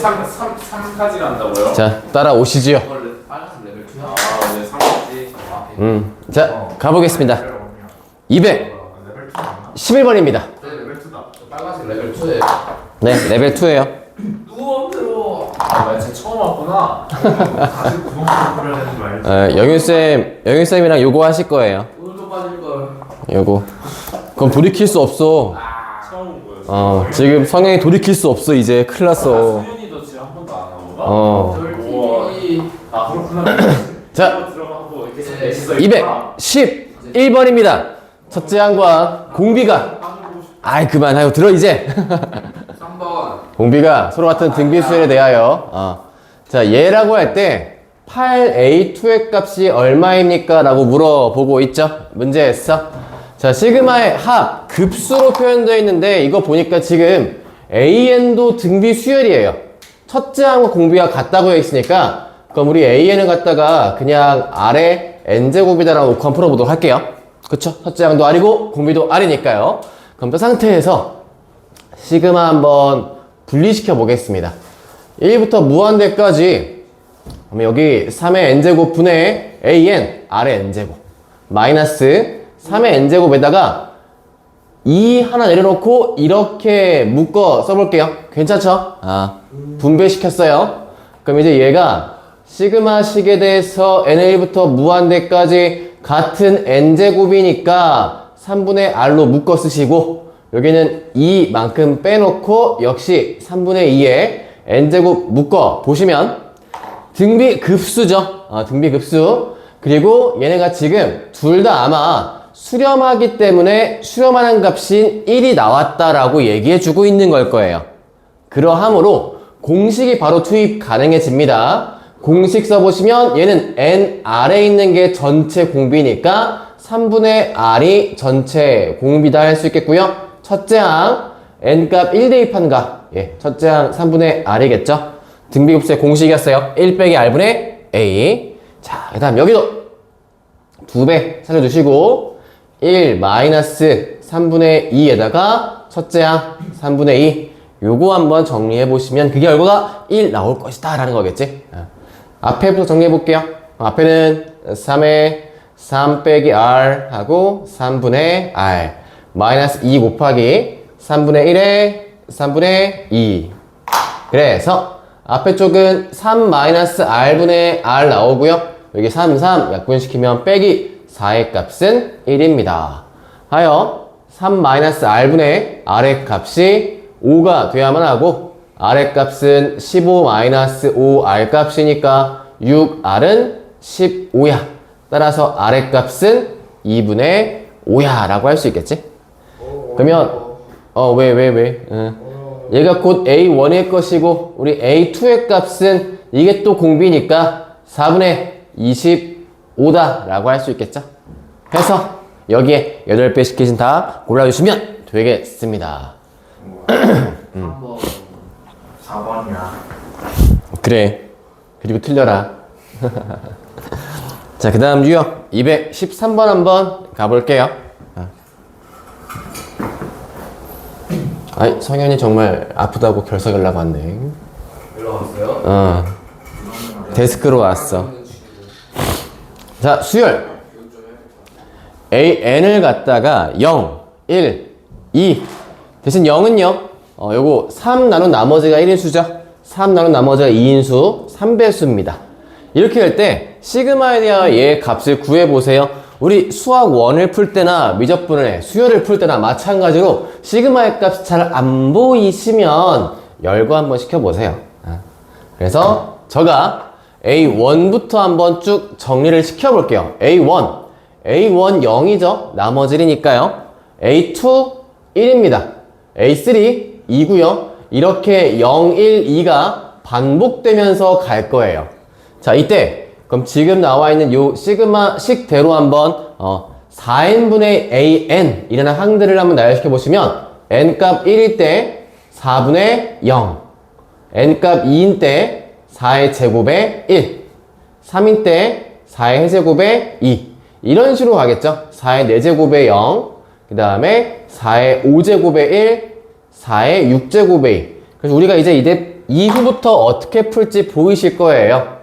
3까지 간다고요? 자, 따라오시지요. 빨간색 레벨 2. 아, 네, 3까지. 자, 가보겠습니다. 레벨 211번입니다. 2다. 레벨 2다. 빨간색 레벨 2예요. 네, 레벨 2예요. 누워들어. 아, 쟤 처음 왔구나. 다시 구멍 뚫어야 되는 거 알지? 영윤쌤이랑 요거 하실 거예요. 오늘도 빠질걸. 요거. 그럼 돌이킬 수 없어. 처음 온 거였어. 지금 성향이 돌이킬 수 없어. 이제 큰일 났어. 수윤이도 지금 한 번도 안 나온 거가? 우와. 아, 그렇구나. 자, 들어가고 이렇게 넷이서 있구나. 211번입니다. 첫째 항과 공비가. 아이, 그만하고 들어, 이제. 3번. 공비가 서로 같은 등비수열에 대하여 자, 얘라고 할 때 8a2의 값이 얼마입니까? 라고 물어보고 있죠. 문제에서 자, 시그마의 합 급수로 표현되어 있는데 이거 보니까 지금 an도 등비수열이에요. 첫째 항과 공비가 같다고 되어 있으니까 그럼 우리 an을 갖다가 그냥 r의 n제곱이다 라고 놓고 한번 풀어보도록 할게요. 그쵸? 첫째 항도 r이고 공비도 r이니까요. 그럼 그 상태에서 시그마 한번 분리시켜 보겠습니다. 1부터 무한대까지 그러면 여기 3의 n제곱 분의 an r의 n제곱 마이너스 3의 n제곱에다가 2 하나 내려놓고 이렇게 묶어 써볼게요. 괜찮죠? 분배시켰어요. 그럼 이제 얘가 시그마식에 대해서 n의 1부터 무한대까지 같은 n제곱이니까 3분의 r로 묶어 쓰시고 여기는 2만큼 빼놓고 역시 3분의 2에 n제곱 묶어 보시면 등비급수죠. 등비급수. 그리고 얘네가 지금 둘 다 아마 수렴하기 때문에 수렴하는 값인 1이 나왔다라고 얘기해주고 있는 걸 거예요. 그러하므로 공식이 바로 투입 가능해집니다. 공식 써보시면 얘는 n 아래에 있는 게 전체 공비니까 3분의 r이 전체 공비다 할 수 있겠고요. 첫째 항 n값 1 대입한 값, 첫째 항 3분의 r이겠죠. 등비급수의 공식이었어요. 1 빼기 r분의 a. 자, 그 다음 여기도 2배 살려주시고 1 마이너스 3분의 2에다가 첫째 항 3분의 2 요거 한번 정리해보시면 그 결과가 1 나올 것이다 라는 거겠지. 앞에부터 정리해볼게요. 앞에는 3에 3 빼기 r 하고 3분의 r 마이너스 2 곱하기 3분의 1에 3분의 2. 그래서 앞에 쪽은 3 마이너스 r분의 r 나오고요. 여기 3 약분시키면 빼기 4의 값은 1입니다. 하여 3 마이너스 r분의 r의 값이 5가 돼야만 하고 r의 값은 15 마이너스 5r 값이니까 6r은 15야. 따라서 r의 값은 2분의 5야 라고 할 수 있겠지? 그러면 왜? 얘가 곧 A1일 것이고 우리 A2의 값은 이게 또 공비니까 4분의 25다 라고 할 수 있겠죠? 해서 여기에 8배 시키신 다 골라주시면 되겠습니다. 3번 4번이야. 그래. 그리고 틀려라. 자, 그 다음 유형 213번 한번 가볼게요. 아이, 성현이 정말 아프다고 결석하려고 왔네. 일로 왔어요? 데스크로 왔어. 자, 수열 AN을 갖다가 0, 1, 2 대신 0은요 요거 3 나눈 나머지가 1인수죠. 3 나눈 나머지가 2인수 3배수입니다. 이렇게 할 때 시그마에 대한 얘 값을 구해보세요. 우리 수학 1을 풀 때나 미적분의 수열을 풀 때나 마찬가지로 시그마의 값이 잘 안 보이시면 열거 한번 시켜보세요. 그래서 제가 A1부터 한번 쭉 정리를 시켜볼게요. A1 0이죠. 나머지 1이니까요. A2 1입니다. A3 2고요. 이렇게 0, 1, 2가 반복되면서 갈 거예요. 자, 이때 그럼 지금 나와 있는 요 시그마 식대로 한번 4n분의 an 이라는 항들을 한번 나열시켜 보시면 n값 1일 때 4분의 0, n값 2인 때 4의 제곱에 1, 3인 때 4의 해제곱에 2 이런 식으로 가겠죠. 4의 4제곱에 0, 그 다음에 4의 5제곱에 1, 4의 6제곱에 2. 그래서 우리가 이제 이후부터 어떻게 풀지 보이실 거예요.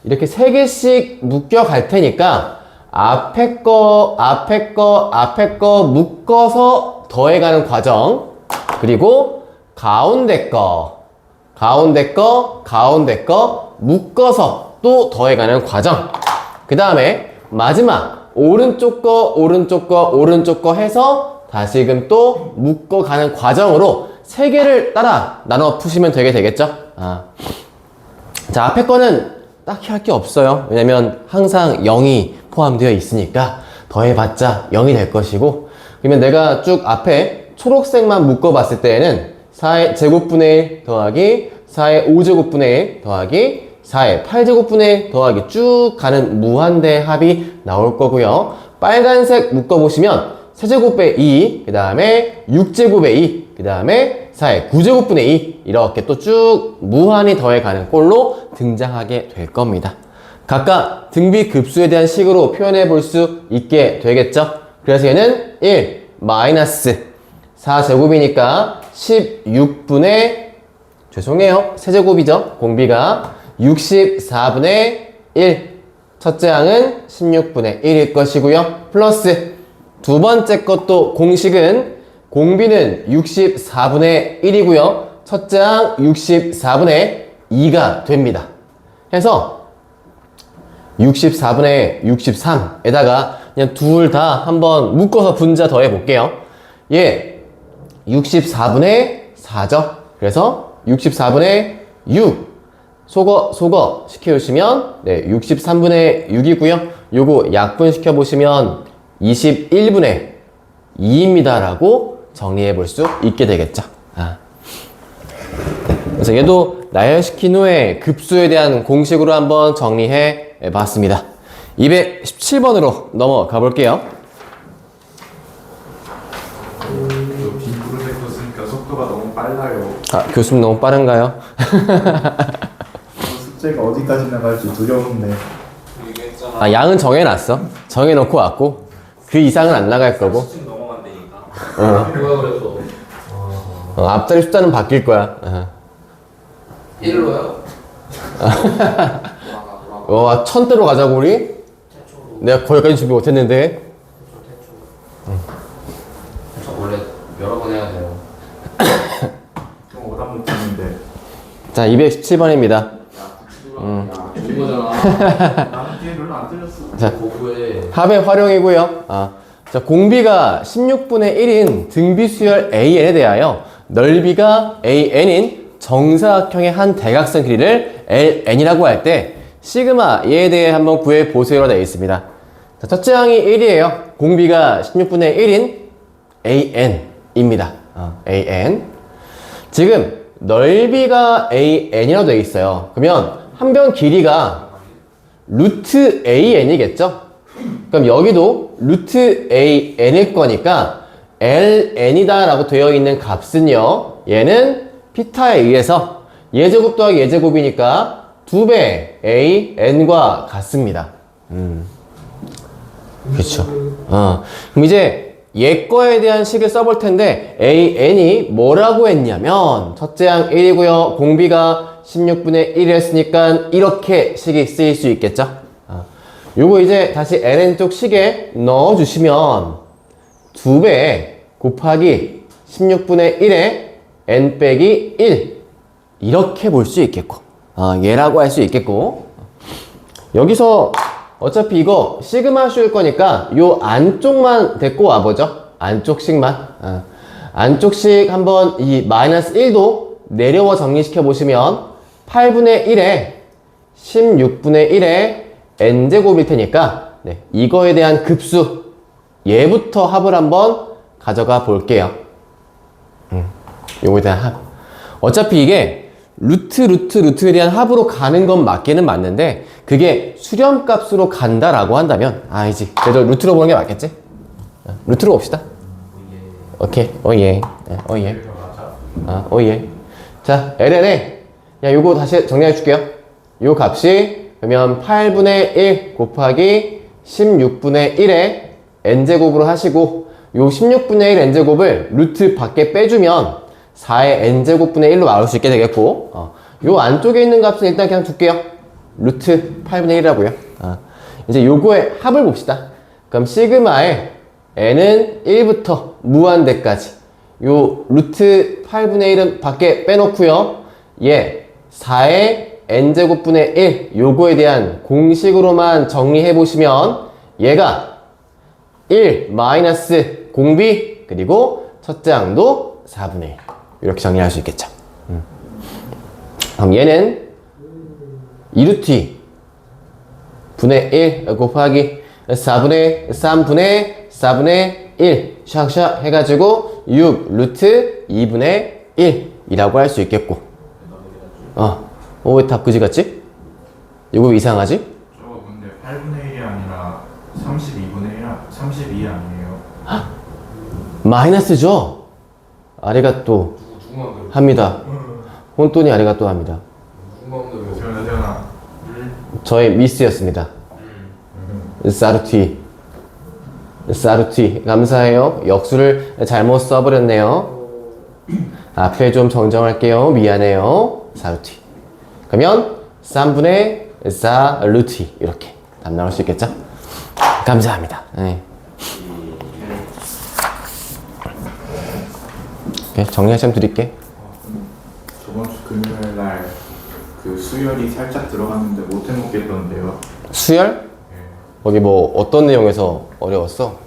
이렇게 3개씩 묶여 갈 테니까 앞에 거 묶어서 더해가는 과정, 그리고 가운데 거 묶어서 또 더해가는 과정, 그 다음에 마지막 오른쪽 거 해서 다시금 또 묶어가는 과정으로 3개를 따라 나눠 푸시면 되겠죠? 자, 앞에 거는 딱히 할 게 없어요. 왜냐면 항상 0이 포함되어 있으니까 더해봤자 0이 될 것이고, 그러면 내가 쭉 앞에 초록색만 묶어봤을 때에는 4의 제곱분의 1 더하기 4의 5제곱분의 1 더하기 4의 8제곱분의 1 더하기 쭉 가는 무한대 합이 나올 거고요. 빨간색 묶어보시면 세제곱의 2, 그 다음에 6제곱의 2, 그 다음에 4의 9제곱분의 2 이렇게 또 쭉 무한히 더해가는 꼴로 등장하게 될 겁니다. 각각 등비급수에 대한 식으로 표현해 볼 수 있게 되겠죠. 그래서 얘는 1 마이너스 4제곱이니까 16분의 죄송해요, 세제곱이죠. 공비가 64분의 1, 첫째 항은 16분의 1일 것이고요. 플러스 두 번째 것도 공식은 공비는 64분의 1이고요. 첫째 항 64분의 2가 됩니다. 해서 64분의 63에다가 그냥 둘 다 한번 묶어서 분자 더해 볼게요. 얘 64분의 4죠. 그래서 64분의 6 소거 시켜주시면 63분의 6이고요. 요거 약분 시켜보시면 21분의 2입니다 라고 정리해 볼 수 있게 되겠죠. 그래서 얘도 나열시킨 후에 급수에 대한 공식으로 한번 정리해 봤습니다. 217번으로 넘어가 볼게요. 빈 프로젝터 쓰니까 속도가 너무 빨라요. 교수님 너무 빠른가요? 숙제가 어디까지 나갈지 두려운데. 양은 정해놨어. 정해놓고 왔고 그 이상은 안 나갈 거고. 10층 넘어간다니까. 뭐야 그래서 앞자리 숫자는 바뀔 거야. 1로요? 와, 1000대로 가자고 우리? 내가 거기까지 준비 못했는데. 저 원래 여러 번 해야 돼요. 좀 오답 못했는데. 자, 217번입니다. 좋은 거잖아. 나는 뒤에 별로 안 들렸어. 자, 고부에 합의 활용이고요. 자, 공비가 16분의 1인 등비수열 AN에 대하여 넓이가 AN인 정사각형의 한 대각선 길이를 LN이라고 할 때 시그마 얘에 대해 한번 구해 보세요로 되어 있습니다. 자, 첫째 항이 1이에요. 공비가 16분의 1인 AN입니다. AN. 지금 넓이가 AN이라고 되어 있어요. 그러면 한 변 길이가 루트 AN이겠죠? 그럼 여기도 루트 AN일 거니까 LN이다 라고 되어 있는 값은요, 얘는 피타에 의해서 예제곱 더하기 예제곱이니까 2배 AN과 같습니다. 그렇죠. 그럼 이제 얘 거에 대한 식을 써볼 텐데 AN이 뭐라고 했냐면 첫째 항 1이고요. 공비가 16분의 1이었으니까 이렇게 식이 쓰일 수 있겠죠. 요거 이제 다시 LN 쪽 식에 넣어주시면 2배 곱하기 16분의 1에 n 빼기 1 이렇게 볼 수 있겠고 얘라고 할 수 있겠고, 여기서 어차피 이거 시그마 씌울 거니까 요 안쪽만 데리고 와보죠. 안쪽식만. 안쪽식 한번 이 마이너스 1도 내려와 정리시켜 보시면 8분의 1에 16분의 1에 n제곱일 테니까 이거에 대한 급수 얘부터 합을 한번 가져가 볼게요. 요거에 대한 합. 어차피 이게 루트에 대한 합으로 가는 건 맞기는 맞는데 그게 수렴값으로 간다라고 한다면 이제 그래도 루트로 보는 게 맞겠지? 루트로 봅시다. 오케이. 오예. 오예. 오예. 자, LN에 요거 다시 정리해 줄게요. 요 값이 그러면 8분의 1 곱하기 16분의 1에 n제곱으로 하시고, 요 16분의 1 n제곱을 루트 밖에 빼주면 4의 n제곱분의 1로 나올 수 있게 되겠고, 요 안쪽에 있는 값은 일단 그냥 둘게요. 루트 8분의 1이라고요. 이제 요거의 합을 봅시다. 그럼 시그마에 n은 1부터 무한대까지 요 루트 8분의 1은 밖에 빼놓고요. 얘 4의 n제곱분의 1 요거에 대한 공식으로만 정리해 보시면 얘가 1 마이너스 공비 그리고 첫째 항도 4분의 1 이렇게 정리할 수 있겠죠. 그럼 얘는 2루트 2 분의 1 곱하기 4분의 3분의 4분의 1 샥샥 해가지고 6 루트 2분의 1 이라고 할 수 있겠고 왜 답 그지 같지? 이거 왜 이상하지? 저거 근데 8분의 1이 아니라 32분의 1, 32 아니에요? 마이너스죠? 아리가또 누구 마음대로 합니다. 혼돈이 아리가또 합니다. 누구 마음대로 태어나 저의 미스였습니다. 사르티 감사해요. 역수를 잘못 써버렸네요. 앞에 좀 정정할게요. 미안해요. 사르티. 그러면 3분의 4 루티 이렇게 답 나올 수 있겠죠? 감사합니다. 네. 오케이, 정리할 시간 드릴게. 저번 주 금요일 날 그 수열이 살짝 들어갔는데 못 해먹겠던데요. 수열? 거기 뭐 어떤 내용에서 어려웠어?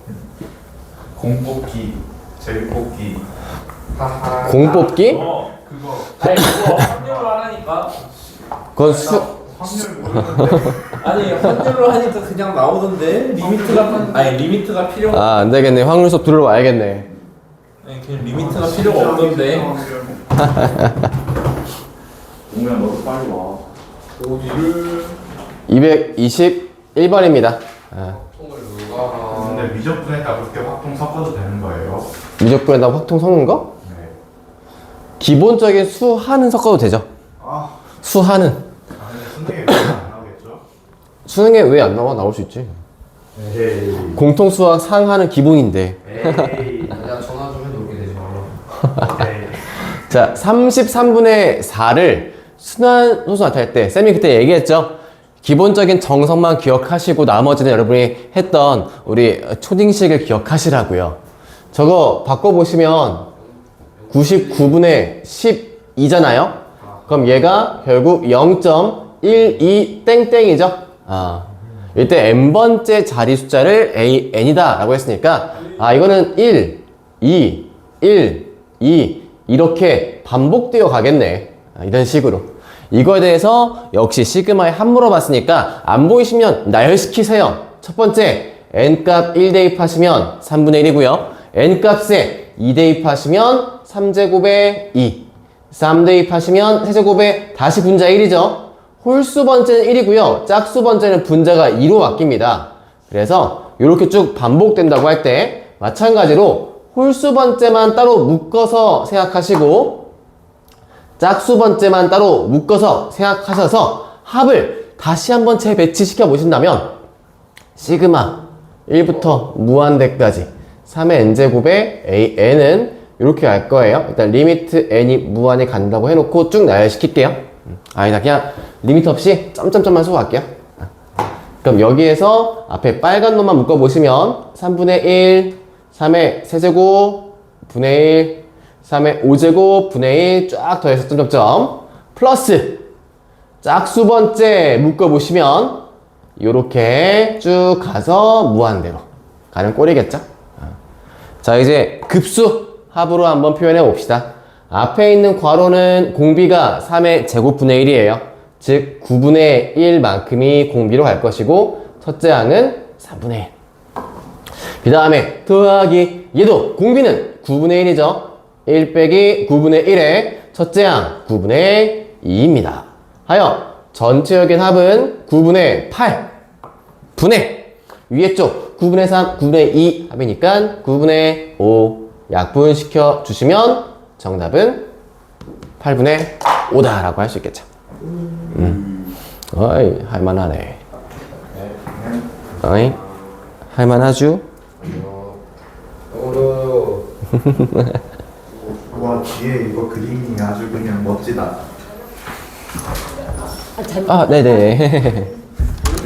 공뽑기, 제일뽑기. 하하. 공뽑기? 그거 아니 그거 확률로 하라니까. 그건 수 확률 모르는데. 아니 확률로 하니까 그냥 나오던데 리미트가 필요. 안 되겠네. 확률 수업 들어와야겠네. 아니 그냥 리미트가 필요가 없던데. 동우야 너도 빨리 와. 어디를? 221번입니다. 통을 누가 근데 미적분에다 그렇게 확통 섞어도 되는 거예요? 미적분에다 확통 섞는 거? 네. 기본적인 수하는 섞어도 되죠. 아, 수하는. 근데 수능에 안 나오겠죠? 수능에 왜 안 나와? 나올 수 있지. 에이. 공통수학 상하는 기본인데. 에이. 내가 전화 좀 해놓게 되죠. 에이. 자, 33분의 4를 순환소수 나타낼 때 쌤이 그때 얘기했죠. 기본적인 정석만 기억하시고 나머지는 여러분이 했던 우리 초딩식을 기억하시라고요. 저거 바꿔보시면 99분의 12잖아요. 그럼 얘가 결국 0.12 땡땡이죠. 이때 n번째 자리 숫자를 n이다 라고 했으니까 이거는 1, 2, 1, 2 이렇게 반복되어 가겠네. 이런 식으로. 이거에 대해서 역시 시그마에 한 물어봤으니까 안 보이시면 나열시키세요. 첫 번째 n값 1 대입하시면 3분의 1이고요. n값에 2 대입하시면 3제곱에 2 3 대입하시면 세제곱에 다시 분자 1이죠. 홀수 번째는 1이고요. 짝수 번째는 분자가 2로 바뀝니다. 그래서 이렇게 쭉 반복된다고 할 때 마찬가지로 홀수 번째만 따로 묶어서 생각하시고 짝수 번째만 따로 묶어서 생각하셔서 합을 다시 한번 재배치시켜 보신다면 시그마 1부터 무한대까지 3의 n제곱에 n은 이렇게 갈 거예요. 일단 리미트 n이 무한에 간다고 해놓고 쭉 나열시킬게요. 아니다, 그냥 리미트 없이 점점점만 소화할게요. 그럼 여기에서 앞에 빨간 놈만 묶어보시면 3분의 1 3의 세제곱 분의 1 3의 5제곱 분의 1 쫙 더해서 점점점 플러스 짝수 번째 묶어보시면 요렇게 쭉 가서 무한대로 가는 꼴이겠죠. 자, 이제 급수 합으로 한번 표현해 봅시다. 앞에 있는 괄호는 공비가 3의 제곱분의 1이에요. 즉 9분의 1만큼이 공비로 갈 것이고 첫째 항은 3분의 1. 그 다음에 더하기 얘도 공비는 9분의 1이죠. 1 빼기 9분의 1에 첫째 항 9분의 2입니다. 하여 전체적인 합은 9분의 8 분의 위에 쪽 9분의 3, 9분의 2 합이니까 9분의 5 약분시켜 주시면 정답은 8분의 5다 라고 할 수 있겠죠. 어이, 할만하네. 어이, 할만하죠? 어려워요. 와 뒤에 이거 그림이 아주 그냥 멋지다. 아, 네네.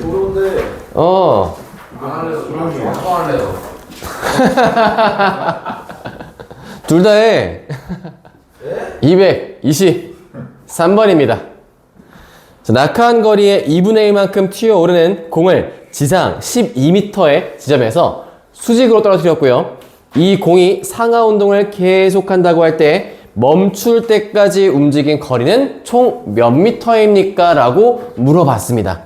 어려운데. 안 할래요. 아빠 할래요. 둘 다 해. 223번입니다. 자, 낙하한 거리의 2분의 1만큼 튀어오르는 공을 지상 12m의 지점에서 수직으로 떨어뜨렸고요. 이 공이 상하 운동을 계속한다고 할 때 멈출 때까지 움직인 거리는 총 몇 미터입니까? 라고 물어봤습니다.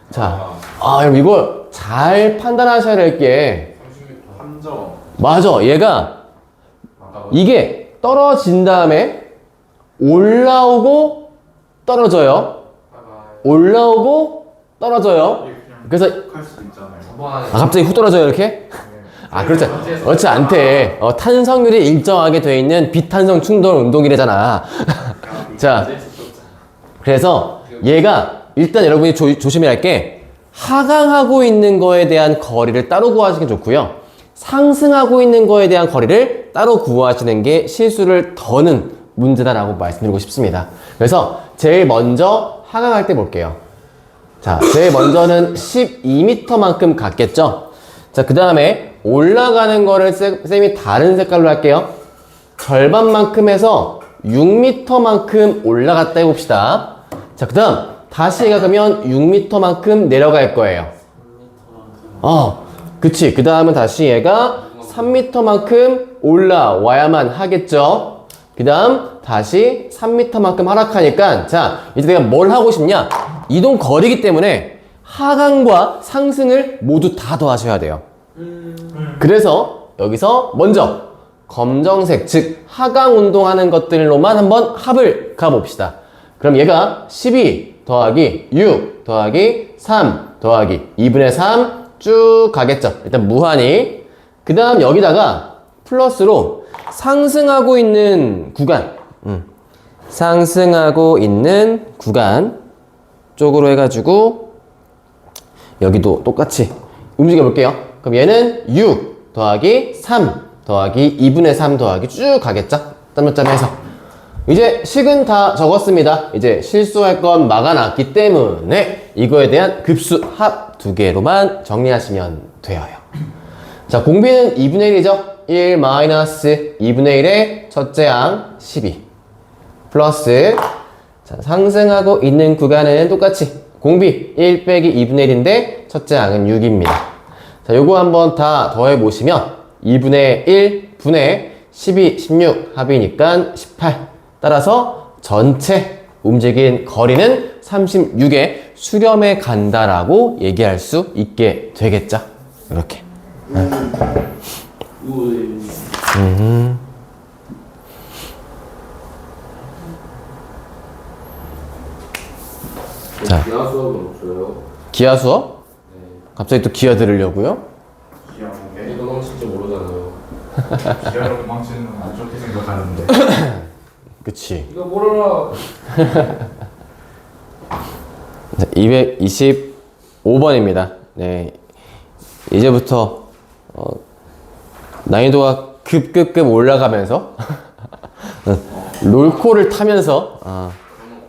자, 여러분 이걸 잘 판단하셔야 될 게, 30m. 함정. 맞아, 얘가 이게 떨어진 다음에 올라오고 떨어져요. 올라오고 떨어져요. 그래서 할 수도 있잖아요. 갑자기 훅 떨어져요 이렇게? 그렇지 않대. 탄성률이 일정하게 돼 있는 비탄성 충돌 운동이래잖아. 자, 그래서 얘가 일단 여러분이 조심해야 할 게, 하강하고 있는 거에 대한 거리를 따로 구하시는 게 좋고요. 상승하고 있는 거에 대한 거리를 따로 구하시는 게 실수를 더는 문제다라고 말씀드리고 싶습니다. 그래서 제일 먼저 하강할 때 볼게요. 자, 제일 먼저는 12m만큼 갔겠죠? 자, 그 다음에 올라가는 거를 쌤이 다른 색깔로 할게요. 절반만큼 해서 6m만큼 올라갔다 해봅시다. 자, 그 다음 다시 가면 6m만큼 내려갈 거예요. 그치. 그 다음은 다시 얘가 3m만큼 올라와야만 하겠죠. 그 다음 다시 3m만큼 하락하니까, 자, 이제 내가 뭘 하고 싶냐? 이동 거리이기 때문에 하강과 상승을 모두 다 더하셔야 돼요. 그래서 여기서 먼저 검정색, 즉 하강 운동하는 것들로만 한번 합을 가봅시다. 그럼 얘가 12 더하기 6 더하기 3 더하기 2분의 3 쭉 가겠죠. 일단 무한히. 그 다음 여기다가 플러스로 상승하고 있는 구간, 상승하고 있는 구간 쪽으로 해가지고 여기도 똑같이 움직여 볼게요. 그럼 얘는 6 더하기 3 더하기 2분의 3 더하기 쭉 가겠죠? 짬짬짬해서. 이제 식은 다 적었습니다. 이제 실수할 건 막아놨기 때문에 이거에 대한 급수 합 두 개로만 정리하시면 돼요. 자, 공비는 2분의 1이죠? 1 마이너스 2분의 1의 첫째 항 12 플러스, 자, 상승하고 있는 구간은 똑같이 공비 1 빼기 2분의 1인데 첫째 항은 6입니다. 자, 요거 한번 다 더해보시면 2분의 1 분의 12, 16 합이니까 18. 따라서 전체 움직인 거리는 36의 수렴에 간다라고 얘기할 수 있게 되겠죠. 이렇게. 자, 기하 수업은 없어요. 기하 수업? 갑자기 또 기하 들으려고요? 기아하게 이거 너무 진짜 모르잖아요. 기아로 도망치는 건 안 좋게 생각하는데. 그치. 이거 모르라. 225번입니다. 네. 이제부터, 난이도가 급급급 올라가면서, 롤코를 타면서, 너무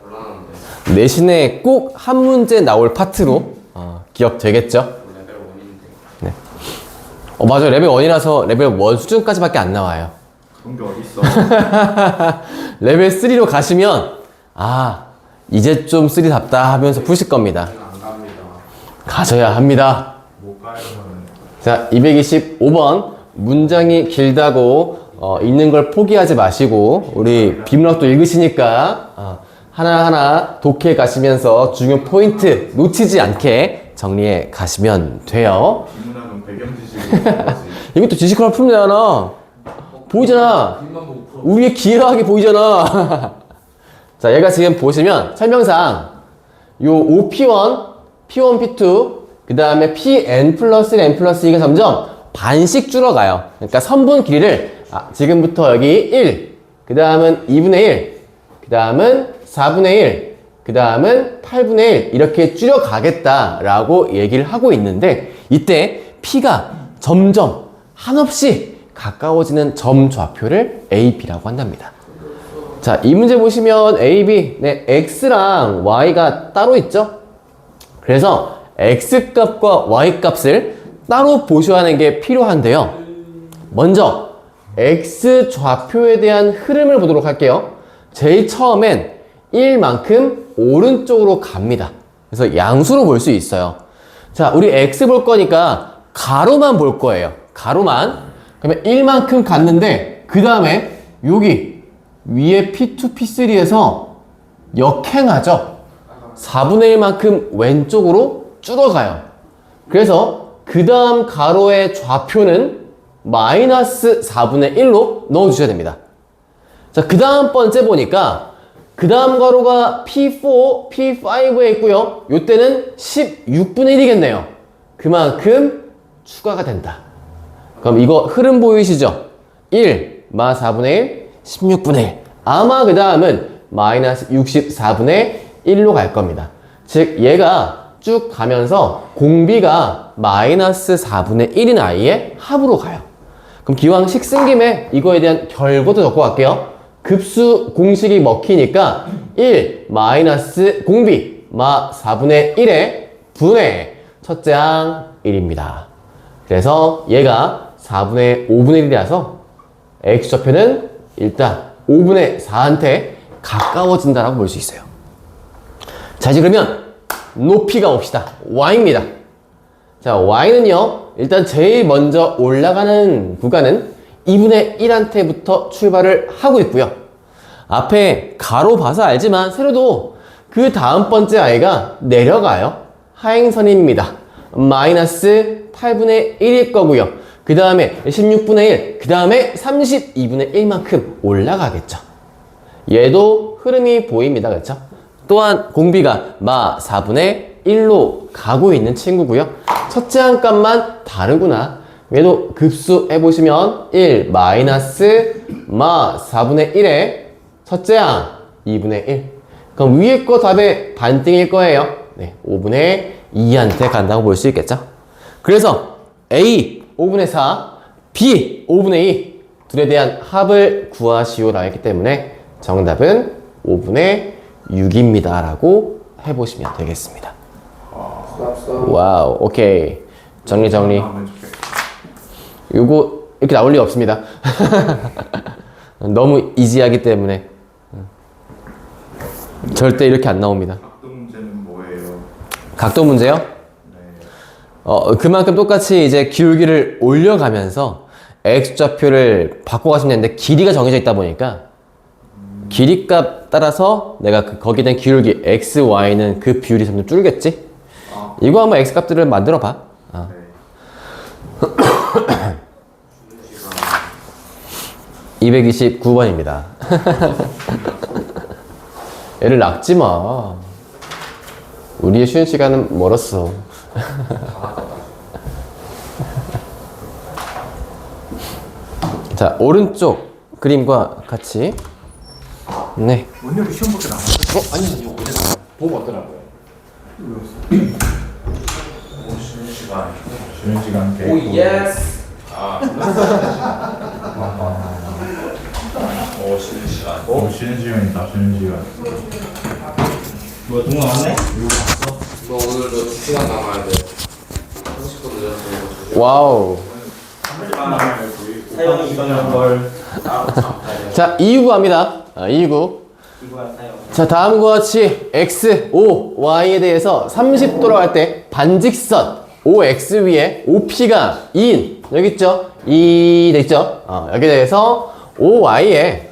곤란한데. 내신에 꼭 한 문제 나올 파트로, 기억되겠죠? 레벨 1인데. 맞아요. 레벨 1이라서 레벨 1 수준까지밖에 안 나와요. 그런 게 어딨어. 레벨 3로 가시면, 이제 좀 3답다 하면서 푸실 겁니다. 안 갑니다. 가셔야 합니다. 못 가요, 저는. 자, 225번. 문장이 길다고 읽는 걸 포기하지 마시고, 우리 비문학도 읽으시니까 하나하나 독해 가시면서 중요 포인트 놓치지 않게 정리해 가시면 돼요. 비문학은 배경 지식으로 이것도 지식으로 풀면 되잖아. 보이잖아. 빛만 보고 풀어. 우리의 기하학이 보이잖아. 자, 얘가 지금 보시면 설명상 요 OP1, P1, P2, 그 다음에 PN 플러스 N 플러스 2가 점점 반씩 줄어가요. 그러니까 선분 길이를 지금부터 여기 1, 그 다음은 2분의 1, 그 다음은 4분의 1, 그 다음은 8분의 1 이렇게 줄여가겠다라고 얘기를 하고 있는데, 이때 P가 점점 한없이 가까워지는 점 좌표를 AP라고 한답니다. 자, 이 문제 보시면 A, B, 네, X랑 Y가 따로 있죠? 그래서 X값과 Y값을 따로 보셔야 하는 게 필요한데요. 먼저 X 좌표에 대한 흐름을 보도록 할게요. 제일 처음엔 1만큼 오른쪽으로 갑니다. 그래서 양수로 볼 수 있어요. 자, 우리 X 볼 거니까 가로만 볼 거예요. 가로만. 그러면 1만큼 갔는데 그 다음에 여기 위에 P2, P3에서 역행하죠. 4분의 1만큼 왼쪽으로 줄어가요. 그래서 그 다음 가로의 좌표는 마이너스 4분의 1로 넣어주셔야 됩니다. 자, 그 다음 번째 보니까 그 다음 가로가 P4, P5에 있고요. 요때는 16분의 1이겠네요. 그만큼 추가가 된다. 그럼 이거 흐름 보이시죠? 1, 마 4분의 1, 16분의 1. 아마 그 다음은 마이너스 64분의 1로 갈 겁니다. 즉 얘가 쭉 가면서 공비가 마이너스 4분의 1인 아이의 합으로 가요. 그럼 기왕 식 쓴 김에 이거에 대한 결과도 적고 갈게요. 급수 공식이 먹히니까 1 마이너스 공비 마 4분의 1의 분의 첫째 항 1입니다. 그래서 얘가 4분의 5분의 1이라서 X좌표는 일단 5분의 4한테 가까워진다라고 볼 수 있어요. 자, 이제 그러면 높이가 옵시다. Y입니다. 자, Y는요, 일단 제일 먼저 올라가는 구간은 2분의 1한테부터 출발을 하고 있고요. 앞에 가로 봐서 알지만 세로도 그 다음 번째 I가 내려가요. 하행선입니다. 마이너스 8분의 1일 거고요. 그 다음에 16분의 1, 그 다음에 32분의 1만큼 올라가겠죠. 얘도 흐름이 보입니다. 그렇죠? 또한 공비가 마 4분의 1로 가고 있는 친구고요. 첫째 한 값만 다르구나. 얘도 급수 해보시면 1 마이너스 마 4분의 1의 첫째 항 2분의 1. 그럼 위에 거 답의 반띵일 거예요. 네, 5분의 2한테 간다고 볼 수 있겠죠. 그래서 A 5분의 4, B 5분의 2 둘에 대한 합을 구하시오라 했기 때문에 정답은 5분의 6입니다 라고 해보시면 되겠습니다. 와우, 오케이. 정리. 요거 이렇게 나올 리 없습니다. 너무 이지하기 때문에 절대 이렇게 안 나옵니다. 각도 문제는 뭐예요? 각도 문제요? 네. 그만큼 똑같이 이제 기울기를 올려가면서 X좌표를 바꿔가시면 되는데 길이가 정해져 있다 보니까 길이값 따라서 내가 거기에 대한 기울기 X, Y는 그 비율이 점점 줄겠지? 이거 한번 X값들을 만들어 봐. 네. 229번입니다. 애를 낳지 마. 우리의 쉬는 시간은 멀었어. 자, 오른쪽 그림과 같이. 네. 오늘 시험 볼게 나왔어. 아니요. 어제 보고 왔더라고요. 쉬는 시간 오 예스. 쉬는 시간. 쉬는 시간이다. 쉬는 시간. 뭐야, 동화 왔네? 너 오늘 너 2시간 남아야 돼. 30분 늦었어. 와우. 사용이 있었는 걸. 자, 229합니다. 229. 자, 다음과 같이 X, O, Y에 대해서 30도로 갈 때 반직선 OX 위에 OP가 2인 여기 있죠? 2 됐죠? 여기에 대해서 OY에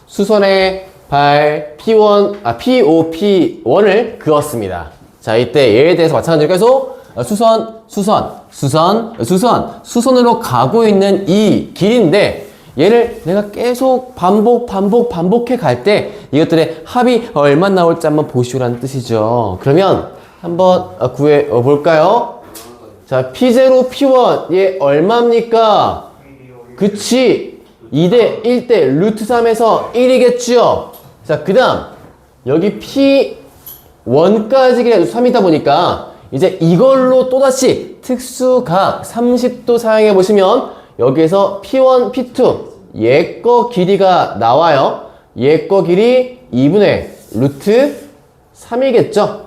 수선의 발 P1, POP1을 그었습니다. 자, 이때 얘에 대해서 마찬가지로 계속 수선으로 가고 있는 이 길인데 얘를 내가 계속 반복해 갈 때 이것들의 합이 얼마 나올지 한번 보시오라는 뜻이죠. 그러면 한번 구해 볼까요? 자, P0, P1 얘 얼마입니까? 그치, 2대 1대 루트 3에서 1이겠죠. 자, 그 다음 여기 P1까지 3이다 보니까 이제 이걸로 또다시 특수각 30도 사용해 보시면 여기에서 P1, P2 얘 거 길이가 나와요. 얘 거 길이 2분의 루트 3이겠죠?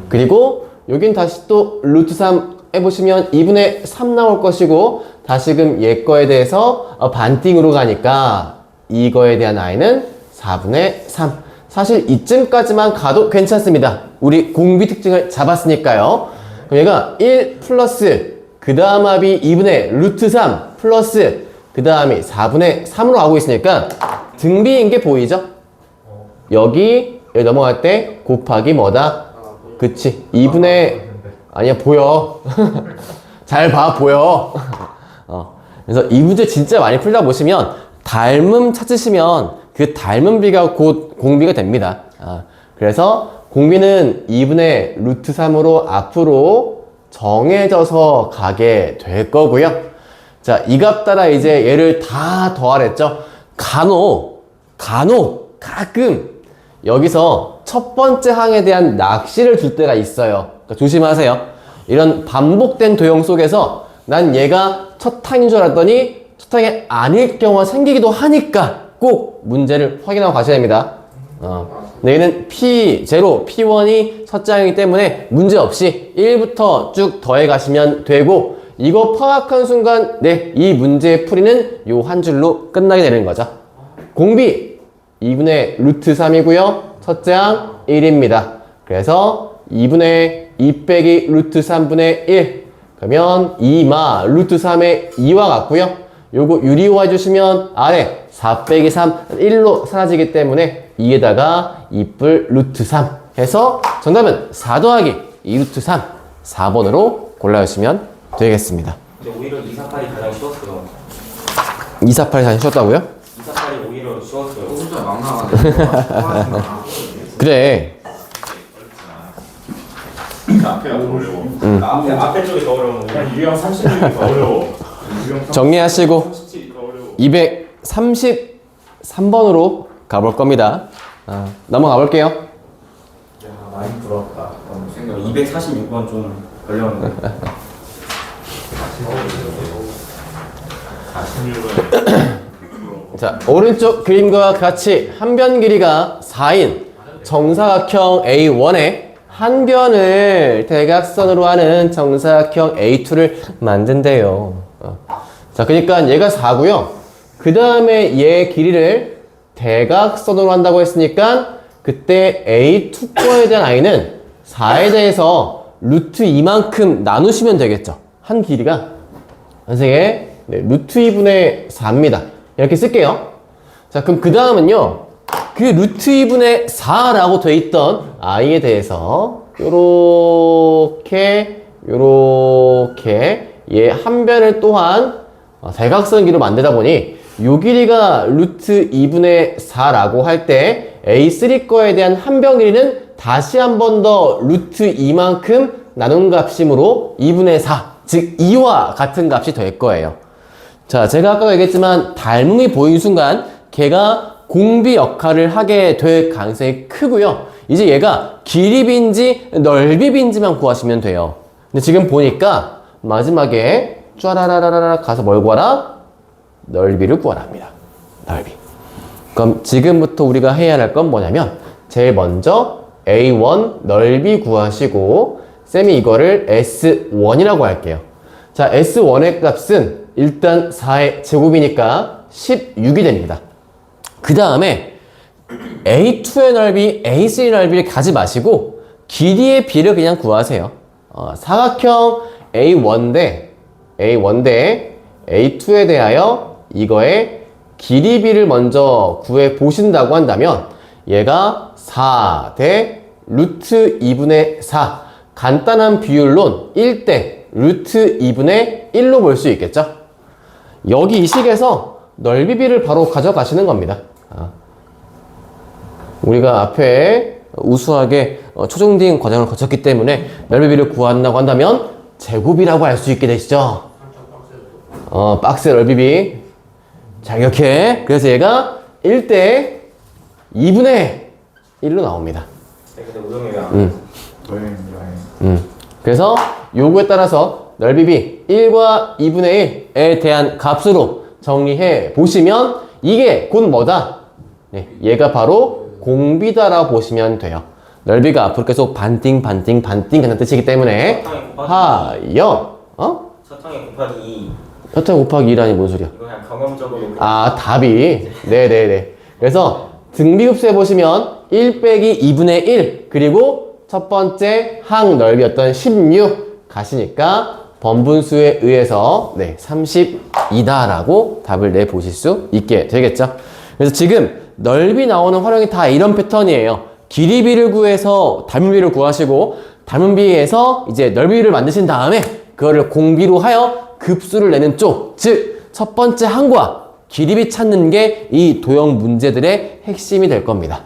그리고 여긴 다시 또 루트 3 해보시면 2분의 3 나올 것이고 다시금 얘 거에 대해서 반띵으로 가니까 이거에 대한 i는 4분의 3. 사실 이쯤까지만 가도 괜찮습니다. 우리 공비 특징을 잡았으니까요. 그럼 얘가 1 플러스 그 다음 합이 2분의 루트 3 플러스 그 다음이 4분의 3으로 가고 있으니까 등비인 게 보이죠? 여기 넘어갈 때 곱하기 뭐다? 그치 2분의 아니야 보여 잘 봐 보여 그래서 이 문제 진짜 많이 풀다 보시면 닮음 찾으시면 그 닮은 비가 곧 공비가 됩니다. 그래서 공비는 2분의 루트 3으로 앞으로 정해져서 가게 될 거고요. 자, 이 값 따라 이제 얘를 다 더하랬죠. 간혹 가끔 여기서 첫 번째 항에 대한 낚시를 줄 때가 있어요. 그러니까 조심하세요. 이런 반복된 도형 속에서 난 얘가 첫 항인 줄 알았더니 첫 항이 아닐 경우가 생기기도 하니까 꼭 문제를 확인하고 가셔야 됩니다. 근데 얘는 P0, P1이 첫째 항이기 때문에 문제없이 1부터 쭉 더해 가시면 되고 이거 파악한 순간 이 문제의 풀이는 요 한 줄로 끝나게 되는 거죠. 공비 2분의 루트 3이고요. 첫째 항 1입니다. 그래서 2분의 2 빼기 루트 3분의 1 그러면 2마 루트 3의 2와 같고요. 요거 유리화 해주시면 아래 4 빼기 3 1로 사라지기 때문에 2에다가 2뿔 루트 3 해서 정답은 4 더하기 2 루트 3 4번으로 골라주시면 되겠습니다. 근데 오히려 248이 가장 쉬웠어요. 248이 다시 쉬었다고요? 248이 오히려 쉬웠어요. 진짜 막 나가네. 그래. 앞에가 더 어려워. 앞에 쪽이 더 어려운 거. 유형 36이 더 어려워. 정리하시고 37이 더 어려워. 233번으로 가볼 겁니다. 넘어가 볼게요. 야, 많이 부럽다. 생각 246번 좀 걸렸는데. 46은 자, 오른쪽 그림과 같이 한 변 길이가 4인 정사각형 A1에 한 변을 대각선으로 하는 정사각형 A2를 만든대요. 자, 그러니까 얘가 4고요. 그 다음에 얘 길이를 대각선으로 한다고 했으니까 그때 A2 거에 대한 i는 4에 대해서 루트 2만큼 나누시면 되겠죠. 한 길이가 선생님 루트 2분의 4입니다. 이렇게 쓸게요. 자, 그럼 그 다음은요. 그 루트 2분의 4라고 돼 있던 i에 대해서 요렇게 얘 한 변을 또한 대각선기로 만들다 보니 요 길이가 루트 2분의 4라고 할 때 A3 거에 대한 한 변 길이는 다시 한 번 더 루트 2만큼 나눈 값이므로 2분의 4, 즉 2와 같은 값이 될 거예요. 자, 제가 아까 얘기했지만 닮음이 보이는 순간 걔가 공비 역할을 하게 될 가능성이 크고요. 이제 얘가 길이빈지 넓이빈지만 구하시면 돼요. 근데 지금 보니까 마지막에 쫘라라라라 가서 뭘 구하라? 넓이를 구하랍니다. 넓이. 그럼 지금부터 우리가 해야 할 건 뭐냐면 제일 먼저 A1 넓이 구하시고 쌤이 이거를 S1이라고 할게요. 자, S1의 값은 일단 4의 제곱이니까 16이 됩니다. 그 다음에 A2의 넓이, A3의 넓이를 가지 마시고 길이의 비를 그냥 구하세요. 사각형 A1 대 A2에 대하여 이거의 길이비를 먼저 구해 보신다고 한다면 얘가 4 대 루트 2분의 4 간단한 비율론 1대 루트 2분의 1로 볼 수 있겠죠? 여기 이 식에서 넓이비를 바로 가져가시는 겁니다. 우리가 앞에 우수하게 초중딩 과정을 거쳤기 때문에 넓이비를 구한다고 한다면 제곱이라고 할 수 있게 되시죠? 박스 넓이비. 자, 이렇게. 그래서 얘가 1대 2분의 1로 나옵니다. 근데 우영이 왜안 그래서 요거에 따라서 넓이비 1과 2분의 1에 대한 값으로 정리해 보시면 이게 곧 뭐다? 네, 얘가 바로 공비다라고 보시면 돼요. 넓이가 앞으로 계속 반띵 간다는 뜻이기 때문에 하여 사탕에 곱하기 2 사탕 곱하기 2라니 뭔 소리야? 이거 그냥 경험적으로 아, 답이. 네네네. 그래서 등비급수에 보시면 1 빼기 2분의 1 그리고 첫 번째 항 넓이였던 16 가시니까 번분수에 의해서 네, 32다라고 답을 내보실 수 있게 되겠죠. 그래서 지금 넓이 나오는 활용이 다 이런 패턴이에요. 길이비를 구해서 닮은비를 구하시고 닮은비에서 이제 넓이를 만드신 다음에 그거를 공비로 하여 급수를 내는 쪽, 즉 첫 번째 항과 길이비 찾는 게 이 도형 문제들의 핵심이 될 겁니다.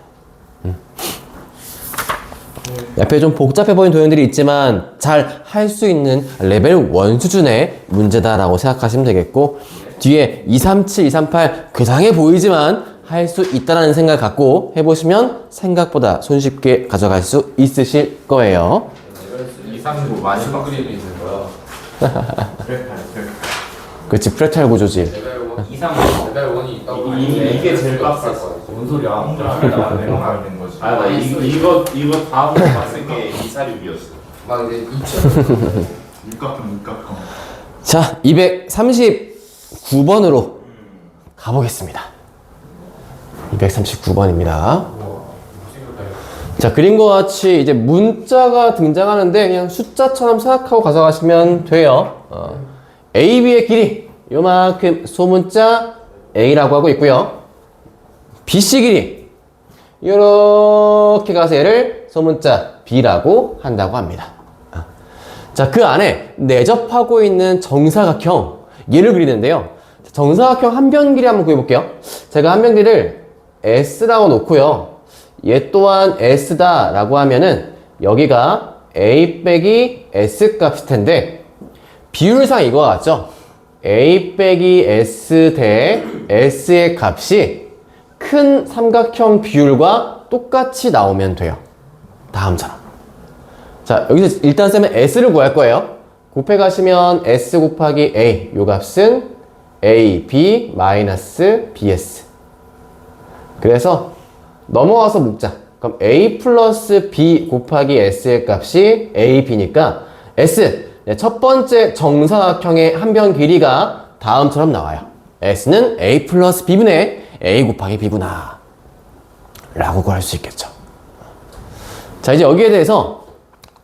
옆에 좀 복잡해 보이는 도형들이 있지만 잘 할 수 있는 레벨 1 수준의 문제다라고 생각하시면 되겠고, 뒤에 237, 238 괴상해 보이지만 할 수 있다는 생각 갖고 해보시면 생각보다 손쉽게 가져갈 수 있으실 거예요. 2, 3, 9 많이 그림이 있는 거야. 그렇지, 프레탈 구조지. 레벨 1, 2, 3, 레벨 1이 있다고 이게 제일 빡셌어. 뭔 소리야? 내가 내가 된 거지. 아, 나 이거 다음으로 봤을 게 246이었어. 막 이제 2000 육각형. 자, 239번으로 가보겠습니다. 239번입니다. 자, 그림과 같이 이제 문자가 등장하는데 그냥 숫자처럼 생각하고 가져가시면 돼요. A, B의 길이 요만큼 소문자 A라고 하고 있고요. BC 길이 이렇게 가서 얘를 소문자 B라고 한다고 합니다. 자, 그 안에 내접하고 있는 정사각형 얘를 그리는데요. 정사각형 한 변 길이 한번 구해볼게요. 제가 한 변 길이를 S라고 놓고요. 얘 또한 S다 라고 하면은 여기가 A 빼기 S 값일 텐데 비율상 이거와 같죠? A 빼기 S 대 S의 값이 큰 삼각형 비율과 똑같이 나오면 돼요. 다음처럼. 자, 여기서 일단 쌤은 S를 구할 거예요. 곱해 가시면 S 곱하기 A, 요 값은 A, B 마이너스 BS. 그래서 넘어와서 묶자. 그럼 A 플러스 B 곱하기 S의 값이 A, B니까 S, 첫 번째 정사각형의 한 변 길이가 다음처럼 나와요. S는 A 플러스 B분의 A 곱하기 B구나 라고 구할 수 있겠죠. 자, 이제 여기에 대해서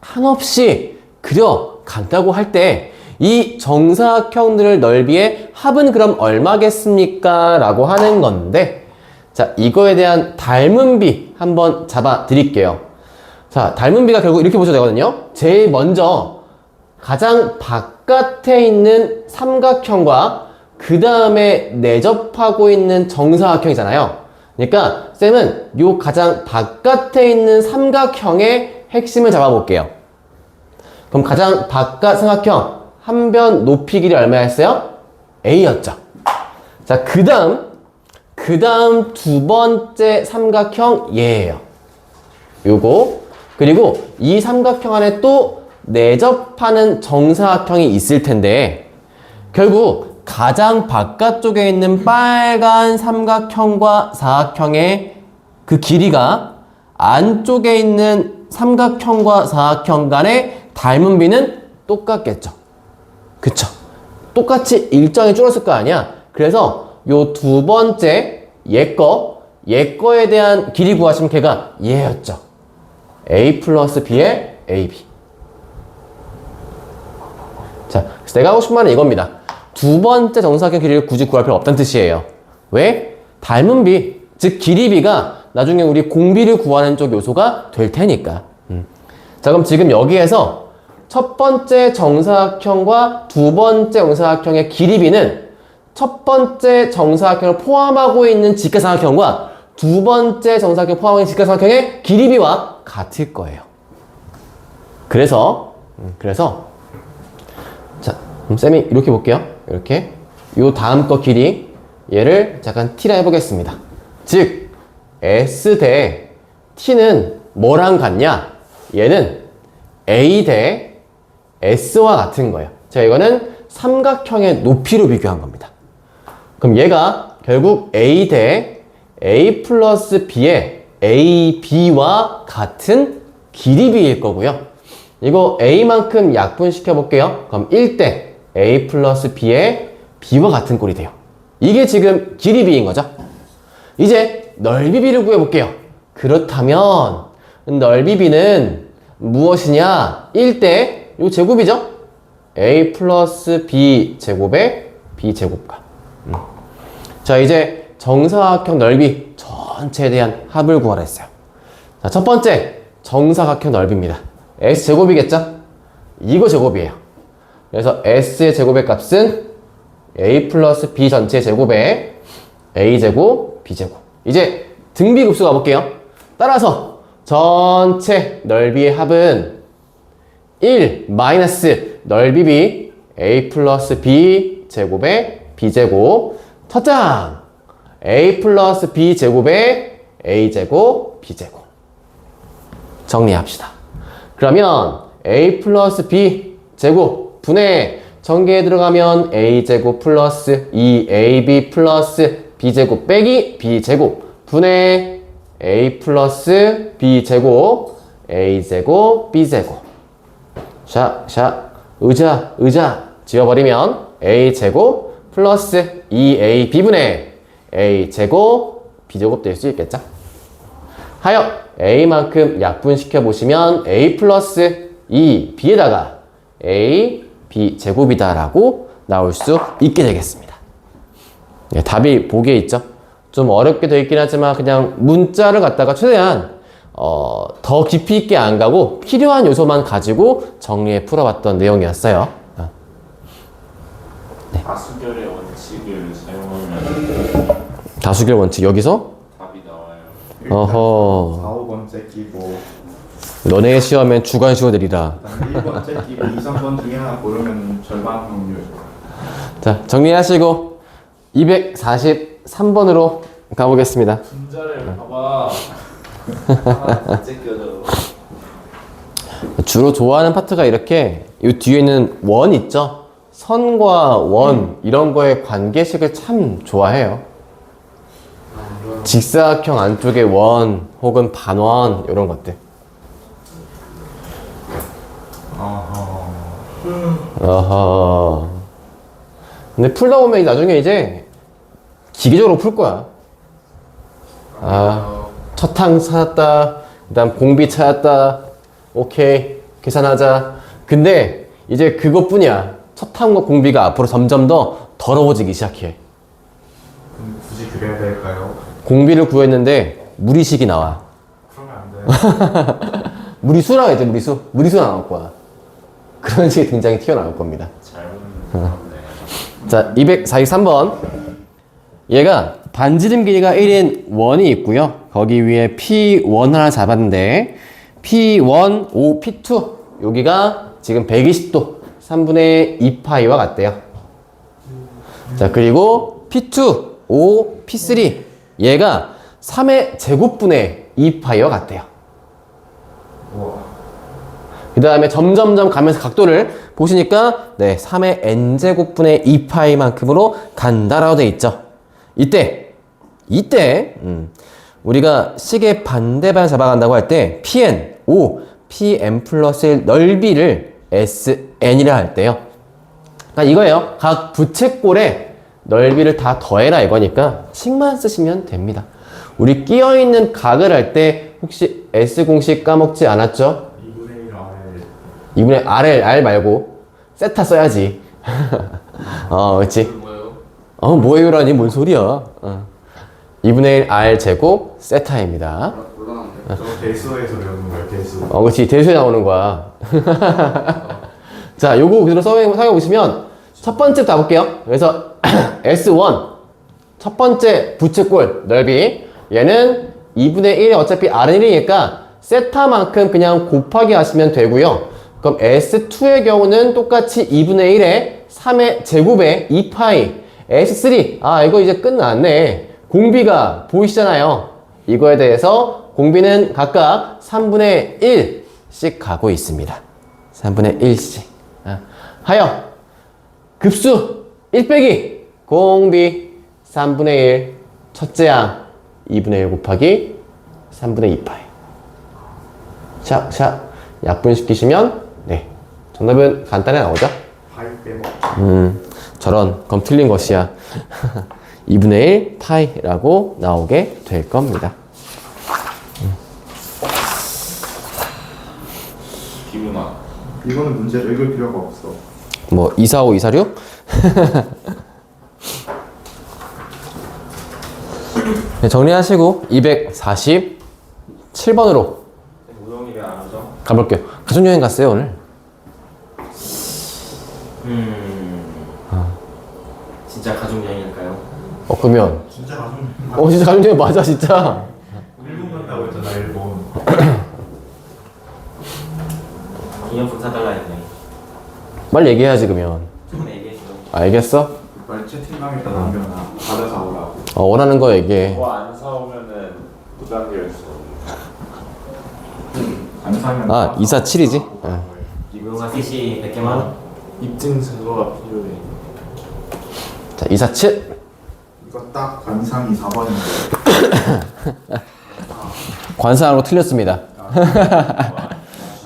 한없이 그려간다고 할 때 이 정사각형들의 넓이의 합은 그럼 얼마겠습니까? 라고 하는 건데, 자, 이거에 대한 닮은비 한번 잡아 드릴게요. 자, 닮은비가 결국 이렇게 보셔도 되거든요. 제일 먼저 가장 바깥에 있는 삼각형과 그 다음에 내접하고 있는 정사각형이잖아요. 그러니까 쌤은 요 가장 바깥에 있는 삼각형의 핵심을 잡아볼게요. 그럼 가장 바깥 삼각형 한 변 높이 길이 얼마였어요? A였죠. 자, 그 다음 두 번째 삼각형 얘예요. 요거. 그리고 이 삼각형 안에 또 내접하는 정사각형이 있을 텐데 결국 가장 바깥쪽에 있는 빨간 삼각형과 사각형의 그 길이가 안쪽에 있는 삼각형과 사각형 간의 닮은비는 똑같겠죠. 그쵸? 똑같이 일정이 줄었을 거 아니야? 그래서 요 두 번째 얘 거에 대한 길이 구하시면 걔가 얘였죠. A 플러스 B의 AB. 자, 그래서 내가 하고 싶은 말은 이겁니다. 두 번째 정사각형 길이를 굳이 구할 필요 없다는 뜻이에요. 왜? 닮은비, 즉 길이비가 나중에 우리 공비를 구하는 쪽 요소가 될 테니까. 자, 그럼 지금 여기에서 첫 번째 정사각형과 두 번째 정사각형의 길이비는 첫 번째 정사각형을 포함하고 있는 직각삼각형과 두 번째 정사각형을 포함하고 있는 직각삼각형의 길이비와 같을 거예요. 그래서 자, 그럼 쌤이 이렇게 볼게요. 이렇게 요 다음 거 길이 얘를 잠깐 T라 해보겠습니다. 즉 S 대 T는 뭐랑 같냐? 얘는 A 대 S와 같은 거예요. 자, 이거는 삼각형의 높이로 비교한 겁니다. 그럼 얘가 결국 A 대 A 플러스 B의 A, B와 같은 길이 B일 거고요. 이거 A만큼 약분시켜 볼게요. 그럼 1대 A 플러스 B의 B와 같은 꼴이 돼요. 이게 지금 길이 B인 거죠. 이제 넓이 B를 구해볼게요. 그렇다면 넓이 B는 무엇이냐? 1대 요 제곱이죠? A 플러스 B 제곱의 B 제곱과. 자, 이제 정사각형 넓이 전체에 대한 합을 구하라 했어요. 자, 첫 번째 정사각형 넓이입니다. S 제곱이겠죠? 이거 제곱이에요. 그래서 S의 제곱의 값은 A 플러스 B 전체 제곱에 A 제곱, B 제곱. 이제 등비급수 가볼게요. 따라서 전체 넓이의 합은 1 마이너스 넓이 B A 플러스 B 제곱에 B 제곱 첫 장 A 플러스 B 제곱에 A 제곱 B 제곱 정리합시다. 그러면 A 플러스 B 제곱 분의 전개에 들어가면 A 제곱 플러스 2AB 플러스 B 제곱 빼기 B 제곱 분의 A 플러스 B 제곱 A 제곱 B 제곱 샤 의자 지워버리면 A 제곱 플러스 2AB분의 A 제곱 B 제곱 될 수 있겠죠? 하여 A만큼 약분시켜 보시면 A 플러스 2B에다가 A, B 제곱이다 라고 나올 수 있게 되겠습니다. 네, 답이 보기에 있죠? 좀 어렵게 되어 있긴 하지만 그냥 문자를 갖다가 최대한 더 깊이 있게 안 가고 필요한 요소만 가지고 정리해 풀어봤던 내용이었어요. 네. 다수결의 원칙을 사용하면 다수결 원칙 여기서 답이 나와요. 일단 어허 4, 5번째 끼고 너네 시험엔 주간 씌워드리라. 그다음에 1번째 끼고 2, 3번 중에 하나 고르면 절반 확률. 자 정리하시고 243번으로 가보겠습니다. 분자를 봐봐. 하나 째껴져. 주로 좋아하는 파트가 이렇게 이 뒤에 있는 원 있죠? 선과 원 이런 거의 관계식을 참 좋아해요. 직사각형 안쪽에 원 혹은 반원 이런 것들. 어허. 근데 풀다 보면 나중에 이제 기계적으로 풀 거야. 아, 첫 항 찾았다. 그 다음 공비 찾았다. 오케이. 계산하자. 근데 이제 그것뿐이야. 첫 항과 공비가 앞으로 점점 더 더러워지기 시작해. 그럼 굳이 그래야 될까요? 공비를 구했는데 무리식이 나와. 그러면 안 돼요. 무리수라고 했지, 무리수. 무리수가 나올 거야. 그런 식의 등장이 튀어나올 겁니다. 잘못 자, 243번. 얘가 반지름 길이가 1인 원이 있고요. 거기 위에 P1 하나 잡았는데 P1, 5, P2 여기가 지금 120도 3분의 2파이와 같대요. 자, 그리고 P2, 5, P3 얘가 3의 제곱분의 2파이와 같대요. 그 다음에 점점점 가면서 각도를 보시니까 네 3의 n제곱분의 2파이만큼으로 간다라고 돼 있죠. 이때 우리가 식의 반대방향 잡아간다고 할 때 Pn, O, Pn 플러스 1 넓이를 Sn이라 할 때요. 그러니까 이거예요. 각 부채꼴의 넓이를 다 더해라 이거니까 식만 쓰시면 됩니다. 우리 끼어있는 각을 할 때 혹시 S공식 까먹지 않았죠? 2분의 1 RL 2분의 R 말고 세타 써야지. 그렇지. 뭐예요? 뭐예요라니 뭔 소리야. 2분의 1 R 제곱 세타입니다. 곤란한데. 저거 대수에서 배우는 거예요. 대수. 그렇지. 대수에 나오는 거야. 자, 요거 그대로 사용해보시면 첫 번째부터 가볼게요. 그래서 S1 첫 번째 부채꼴 넓이 얘는 2분의 1에 어차피 R은 1이니까 세타만큼 그냥 곱하기 하시면 되고요. 그럼 S2의 경우는 똑같이 2분의 1에 3의 제곱에 2파이 S3 이거 이제 끝났네. 공비가 보이시잖아요. 이거에 대해서 공비는 각각 3분의 1씩 가고 있습니다. 3분의 1씩 하여 급수 1 빼기 공비 3분의 1 첫째 항 2분의 1 곱하기 3분의 2파이. 자, 약분시키시면 네, 정답은 간단히 나오죠? 파이 빼먹. 저런, 그럼 틀린 것이야. 2분의 1 파이라고 나오게 될 겁니다. 기분아. 이거는 문제를 읽을 필요가 없어. 뭐 245, 246? 네, 정리하시고 247번으로 우영이 왜안 오죠? 가볼게요. 가족여행 갔어요 오늘? 진짜 가족 여행일까요? 그러면 진짜 가슴. 진짜 가족여행 맞아 진짜. 일본 간다고 했잖아 일본. 기념품 사달라 했네. 빨리 얘기해야지 그러면. 저번에 얘기했죠. 알겠어? 빨리 채팅방에다 남겨놔. 받아 사오라고. 원하는 거 얘기해. 뭐 안 사오면은 부담될 수. 안 사면. 247이지? 유명한 셋이 100개만 원? 입증 증거가 필요해. 자, 247. 이거 딱 관상이 4번인데. 관상으로 틀렸습니다.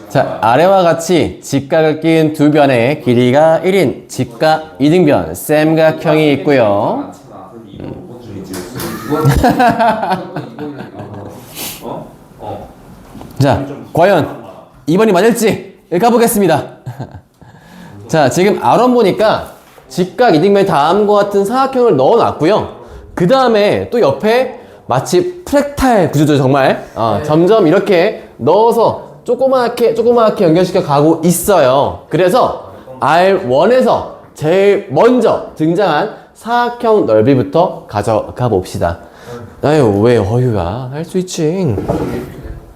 자, 아래와 같이 직각을 낀 두 변의 길이가 1인 직각 이등변 셈각형이 있고요. 많잖아. 그럼 이거 5번 중이지. 자, 과연 2번이 맞을지 가보겠습니다. 자, 지금 R1 보니까 직각 이등변 다음과 같은 사각형을 넣어놨고요. 그 다음에 또 옆에 마치 프랙탈 구조죠, 정말. 점점 이렇게 넣어서 조그맣게 연결시켜 가고 있어요. 그래서 R1에서 제일 먼저 등장한 사각형 넓이부터 가져가 봅시다. 아유, 왜 어휴야, 할 수 있지.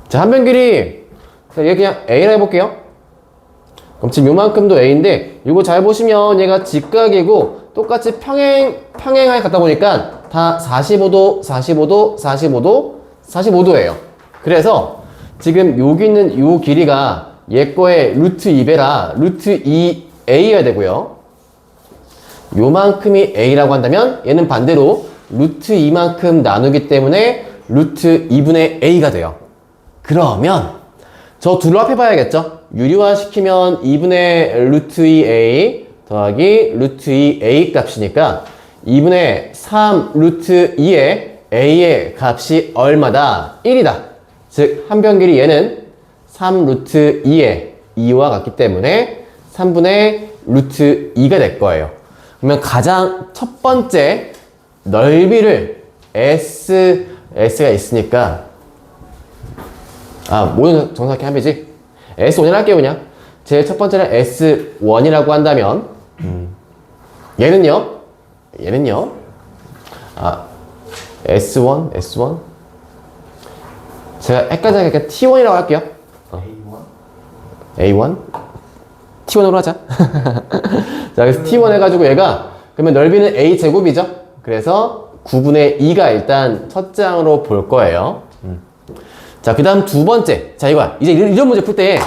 자, 한 변 길이, 얘 그냥 A라 해볼게요. 그럼 지금 요만큼도 A인데, 이거 잘 보시면 얘가 직각이고, 똑같이 평행하게 갖다 보니까 다 45도, 45도, 45도, 45도예요. 그래서 지금 여기 있는 요 길이가 얘 거의 루트 2배라 루트 2A여야 되고요. 요만큼이 A라고 한다면 얘는 반대로 루트 2만큼 나누기 때문에 루트 2분의 A가 돼요. 그러면 저 둘로 합해봐야겠죠? 유리화 시키면 2분의 루트 2A 더하기 루트 2A 값이니까 2분의 3 루트 2의 A의 값이 얼마다? 1이다. 즉, 한 변 길이 얘는 3 루트 2의 2와 같기 때문에 3분의 루트 2가 될 거예요. 그러면 가장 첫 번째 넓이를 S가 있으니까 모든 정사각형 합이지? S1이라 할게요, 그냥. 제일 첫 번째는 S1이라고 한다면 얘는요? S1 제가 헷갈리니까 T1이라고 할게요. A1? T1으로 하자. 자, 그래서 T1 해가지고 얘가 그러면 넓이는 A 제곱이죠. 그래서 9분의 2가 일단 첫째 항으로 볼 거예요. 자, 그 다음 두 번째. 자, 이거야. 이제 이런 문제 풀 때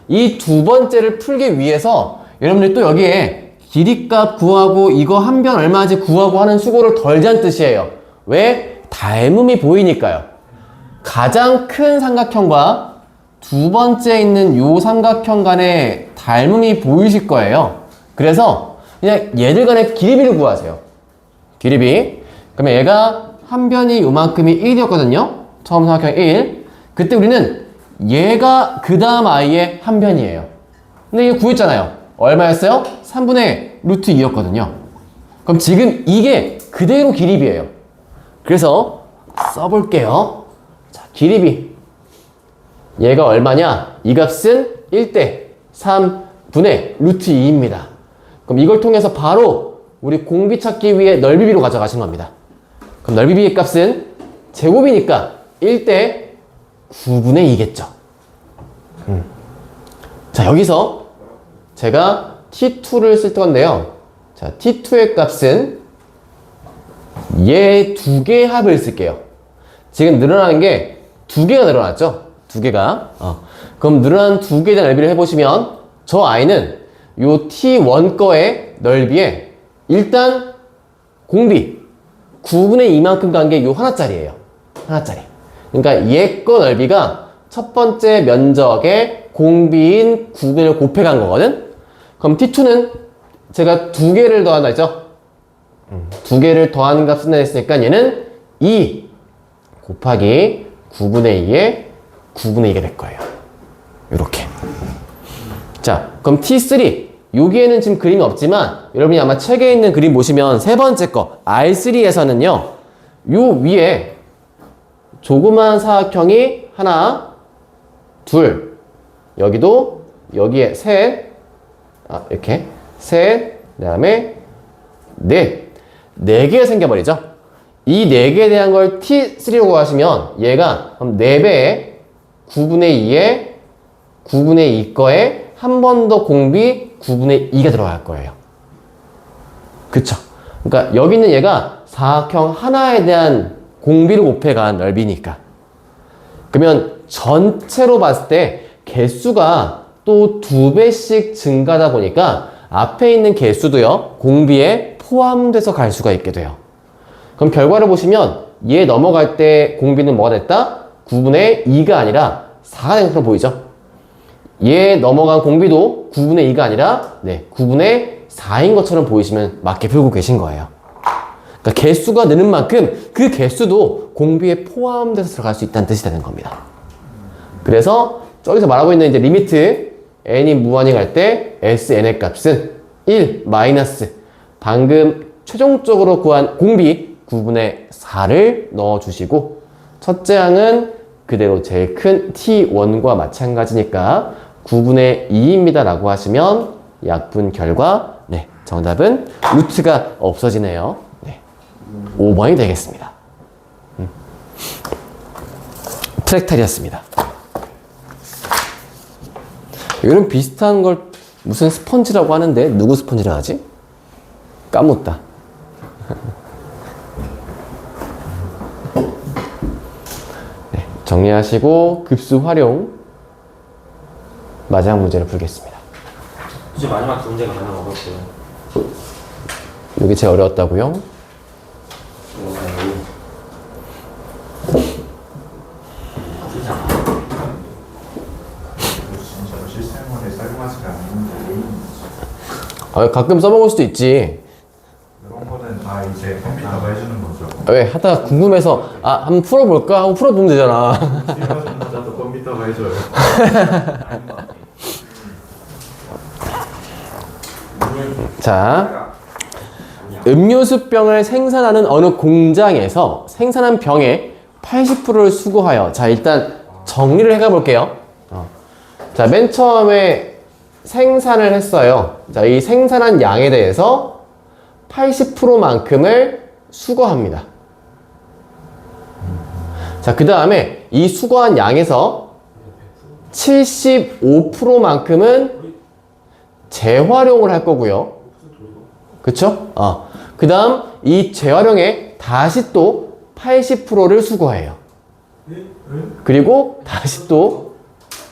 이 두 번째를 풀기 위해서 여러분들이 또 여기에 길이값 구하고 이거 한 변 얼마인지 구하고 하는 수고를 덜자는 뜻이에요. 왜? 닮음이 보이니까요. 가장 큰 삼각형과 두 번째 있는 요 삼각형 간의 닮음이 보이실 거예요. 그래서 그냥 얘들 간의 길이비를 구하세요. 길이비. 그러면 얘가 한 변이 요만큼이 1이었거든요. 처음 삼각형 1. 그때 우리는 얘가 그 다음 i의 한 변이에요. 근데 이거 구했잖아요. 얼마였어요? 3분의 루트 2였거든요. 그럼 지금 이게 그대로 길이비예요. 그래서 써볼게요. 자, 길이비. 얘가 얼마냐? 이 값은 1대 3분의 루트 2입니다. 그럼 이걸 통해서 바로 우리 공비 찾기 위해 넓이비로 가져가신 겁니다. 그럼 넓이비의 값은 제곱이니까 1대 9분의 2겠죠. 자, 여기서 제가 T2를 쓸 건데요. 자, T2의 값은 얘 두 개의 합을 쓸게요. 지금 늘어나는 게 두 개가 늘어났죠? 두 개가. 그럼 늘어난 두 개에 대한 넓이를 해보시면 저 i는 요 T1 거의 넓이에 일단 공비 9분의 2만큼 간 게 요 하나짜리예요. 하나짜리. 그러니까 얘 거 넓이가 첫 번째 면적의 공비인 9분의 1을 곱해간 거거든? 그럼 T2는 제가 두 개를 더한다 했죠? 두 개를 더하는 값 쓴다 했으니까 얘는 2 곱하기 9분의 2에 9분의 2가 될 거예요. 이렇게. 자, 그럼 T3. 여기에는 지금 그림이 없지만 여러분이 아마 책에 있는 그림 보시면 세 번째 거 R3에서는요. 요 위에 조그만 사각형이 하나, 둘, 여기도 여기에 셋, 이렇게 셋, 그 다음에 넷, 네 개가 생겨버리죠. 이 네 개에 대한 걸 T3라고 하시면 얘가 그럼 4배에 9분의 2에 9분의 2 거에 한 번 더 공비 9분의 2가 들어갈 거예요. 그쵸? 그러니까 여기 있는 얘가 사각형 하나에 대한 공비를 곱해간 넓이니까. 그러면 전체로 봤을 때 개수가 또 2배씩 증가하다 보니까 앞에 있는 개수도요, 공비에 포함돼서 갈 수가 있게 돼요. 그럼 결과를 보시면 얘 넘어갈 때 공비는 뭐가 됐다? 9분의 2가 아니라 4가 된 것으로 보이죠? 얘 넘어간 공비도 9분의 2가 아니라 9분의 4인 것처럼 보이시면 맞게 풀고 계신 거예요. 그러니까 개수가 느는 만큼 그 개수도 공비에 포함돼서 들어갈 수 있다는 뜻이 되는 겁니다. 그래서 저기서 말하고 있는 이제 리미트 n이 무한히 갈 때 sn의 값은 1 마이너스 방금 최종적으로 구한 공비 9분의 4를 넣어주시고 첫째 항은 그대로 제일 큰 t1과 마찬가지니까 9분의 2입니다 라고 하시면 약분 결과 정답은 루트가 없어지네요. 5번이 되겠습니다. 프랙탈이었습니다. 이런 비슷한 걸 무슨 스펀지라고 하는데 누구 스펀지라 하지? 까먹었다. 정리하시고 급수 활용 마지막 문제를 풀겠습니다. 혹시 마지막 두 문제가 가장 어렵고요. 이게 제일 어려웠다고요? 진짜 실생활에 사용하지 않는데 가끔 써먹을 수도 있지. 이런 거는 다 이제 컴퓨터가 해주는 거죠. 왜 하다가 궁금해서 한번 풀어볼까 하고 풀어보면 되잖아. 필요하신 거자도 컴퓨터가 해줘요. 자, 음료수병을 생산하는 어느 공장에서 생산한 병의 80%를 수거하여, 자 일단 정리를 해가 볼게요. 자, 맨 처음에 생산을 했어요. 자, 이 생산한 양에 대해서 80%만큼을 수거합니다. 자, 그 다음에 이 수거한 양에서 75%만큼은 재활용을 할 거고요. 그쵸? 그 다음 이 재활용에 다시 또 80%를 수거해요. 그리고 다시 또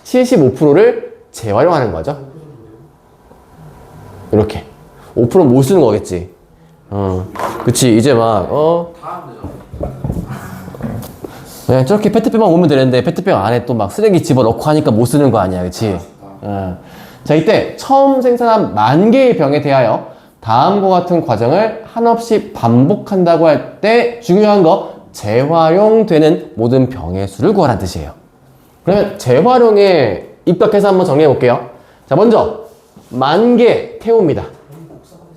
75%를 재활용하는 거죠. 이렇게 5% 못 쓰는 거겠지. 그치. 이제 막 그냥 저렇게 페트병만 오면 되는데 페트병 안에 또 막 쓰레기 집어넣고 하니까 못 쓰는 거 아니야. 그치? 자, 이때 처음 생산한 10,000개의 병에 대하여 다음과 같은 과정을 한없이 반복한다고 할 때 중요한 거 재활용되는 모든 병의 수를 구하라는 뜻이에요. 그러면 재활용에 입각해서 한번 정리해 볼게요. 자, 먼저 10,000개 태웁니다.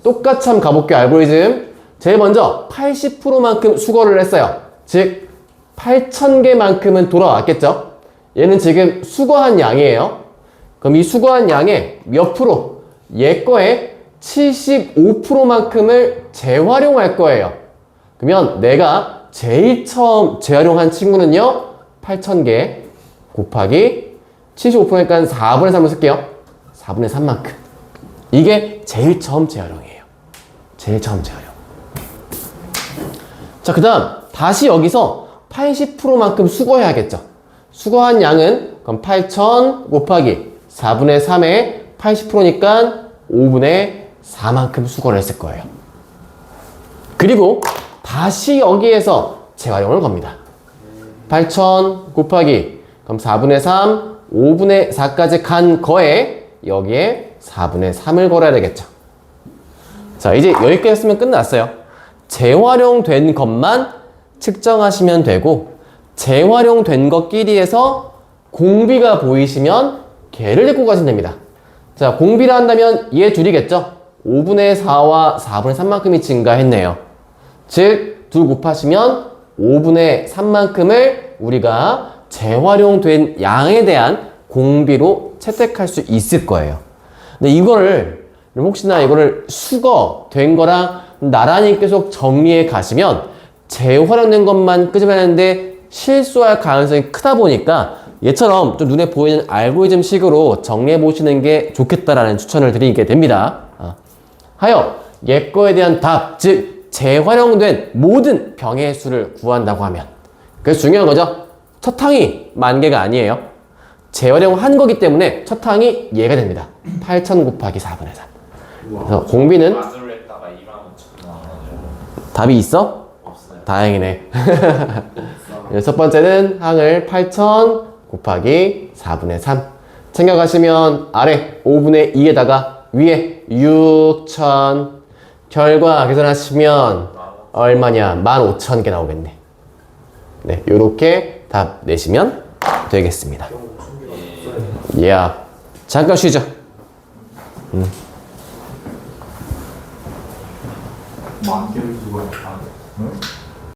똑같이 한번 가볼게요. 알고리즘. 제일 먼저 80%만큼 수거를 했어요. 즉 8,000개만큼은 돌아왔겠죠. 얘는 지금 수거한 양이에요. 그럼 이 수거한 양의 몇 프로? 얘 거에 75%만큼을 재활용할 거예요. 그러면 내가 제일 처음 재활용한 친구는요 8,000개 곱하기 75%니까 4분의 3을 쓸게요. 4분의 3만큼. 이게 제일 처음 재활용이에요. 제일 처음 재활용. 자, 그 다음 다시 여기서 80%만큼 수거해야겠죠. 수거한 양은 그럼 8,000 곱하기 4분의 3에 80%니까 5분의 4만큼 수거를 했을 거예요. 그리고 다시 여기에서 재활용을 겁니다. 8,000 곱하기 그럼 4분의 3, 5분의 4까지 간 거에 여기에 4분의 3을 걸어야 되겠죠. 자, 이제 여기까지 했으면 끝났어요. 재활용된 것만 측정하시면 되고 재활용된 것끼리에서 공비가 보이시면 걔를 데리고 가시면 됩니다. 자, 공비라 한다면 얘 둘이겠죠? 5분의 4와 4분의 3만큼이 증가했네요. 즉, 둘 곱하시면 5분의 3만큼을 우리가 재활용된 양에 대한 공비로 채택할 수 있을 거예요. 근데 이거를 혹시나 이거를 수거된 거랑 나란히 계속 정리해 가시면 재활용된 것만 끄집어내는데 실수할 가능성이 크다 보니까 얘처럼 좀 눈에 보이는 알고리즘 식으로 정리해 보시는 게 좋겠다라는 추천을 드리게 됩니다. 하여 얘 거에 대한 답, 즉 재활용된 모든 병의 수를 구한다고 하면 그래서 중요한 거죠. 첫 항이 10,000개가 아니에요. 재활용한 거기 때문에 첫 항이 얘가 됩니다. 8,000 곱하기 4분의 3. 그래서 공비는 만으로 했다가 25,000 나와가지고 답이 있어? 없어요. 다행이네. 첫 번째는 항을 8,000 곱하기 4분의 3 챙겨가시면 아래 5분의 2에다가 위에 6,000 결과 계산하시면 얼마냐? 15,000개 나오겠네. 네, 요렇게 답 내시면 되겠습니다. 예. 잠깐 쉬죠. 만 개를 두고 한